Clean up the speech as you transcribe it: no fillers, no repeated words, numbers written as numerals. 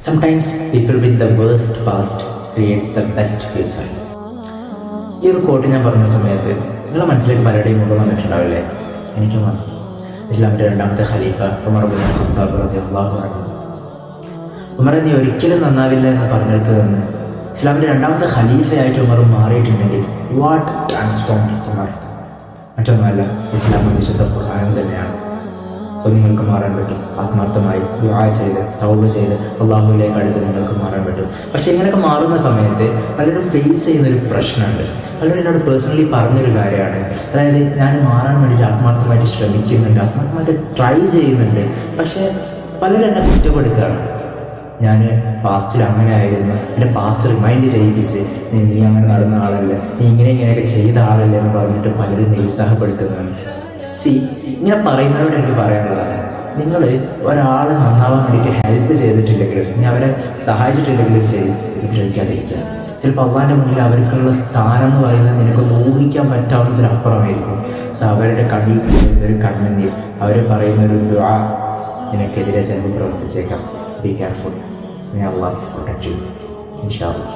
Sometimes people with the worst past creates the best future. ഈ ഒരു coat ഞാൻ പറഞ്ഞ സമയത്ത് നിങ്ങളുടെ മനസ്സിലേക്ക് പലരുടെയും മുഖം വന്നിട്ടുണ്ടാവില്ലേ? എനിക്ക് വന്നു. ഇസ്ലാമിൻ്റെ രണ്ടാമത്തെ ഖലീഫ ഉമർ ഇബ്നുൽ ഖത്താബ് റളിയല്ലാഹു അൻഹു. ഉമർ നീ ഒരിക്കലും നന്നാവില്ല എന്ന് പറഞ്ഞിടത്ത് നിന്ന് ഇസ്ലാമിൻ്റെ രണ്ടാമത്തെ ഖലീഫയായിട്ട് ഉമർ മാറിയിട്ടുണ്ടെങ്കിൽ വാട്ട് ട്രാൻസ്ഫോം ഉമർ. മറ്റൊന്നുമല്ല, ഇസ്ലാം വിശുദ്ധ ഖുർആൻ തന്നെയാണ്. സോ നിങ്ങൾക്ക് മാറാൻ പറ്റും. ആത്മാർത്ഥമായി ദുആ ചെയ്ത് തൗബ ചെയ്ത് അള്ളാഹുവിലേക്ക് അടുത്ത് നിങ്ങൾക്ക് മാറാൻ പറ്റും. പക്ഷെ ഇങ്ങനെയൊക്കെ മാറുന്ന സമയത്ത് പലരും ഫേസ് ചെയ്യുന്നൊരു പ്രശ്നമുണ്ട്. പലരും എന്നോട് പേഴ്സണലി പറഞ്ഞൊരു കാര്യമാണ്, അതായത് ഞാൻ മാറാൻ വേണ്ടിയിട്ട് ആത്മാർത്ഥമായിട്ട് ശ്രമിക്കുന്നുണ്ട്, ആത്മാർത്ഥമായിട്ട് ട്രൈ ചെയ്യുന്നുണ്ട്, പക്ഷേ പലരും എന്നെ കുറ്റപ്പെടുത്തുകയാണ്. ഞാൻ പാസ്റ്റിൽ അങ്ങനെ ആയിരുന്നു, എൻ്റെ പാസ്റ്റ് റിമൈൻഡ് ചെയ്യിപ്പിച്ച് നീ അങ്ങനെ നടന്ന ആളല്ലേ, നീ ഇങ്ങനെയൊക്കെ ചെയ്ത ആളല്ലേ എന്ന് പറഞ്ഞിട്ട് പലരും നിരുത്സാഹപ്പെടുത്തുന്നുണ്ട്. ഇങ്ങനെ പറയുന്നവരോട് എനിക്ക് പറയാനുള്ളതാണ്, നിങ്ങൾ ഒരാൾ നന്നാവാൻ വേണ്ടിയിട്ട് ഹെൽപ്പ് ചെയ്തിട്ടില്ലെങ്കിലും നീ അവരെ സഹായിച്ചിട്ടില്ലെങ്കിലും ഉപദ്രവിക്കാതിരിക്കുക. ചിലപ്പോൾ അള്ളാൻ്റെ മുന്നിൽ അവർക്കുള്ള സ്ഥാനം എന്ന് പറയുന്നത് നിനക്കൊന്ന് ഊഹിക്കാൻ പറ്റാവുന്നതിലപ്പുറമായിരിക്കും. സോ അവരുടെ കണ്ണിൽ ഒരു കണ്ണുനീർ, അവർ പറയുന്നൊരു ദുആ നിനക്കെതിരെ ചിലപ്പോൾ പ്രവർത്തിച്ചേക്കാം. Be careful. May Allah protect you. Inshallah.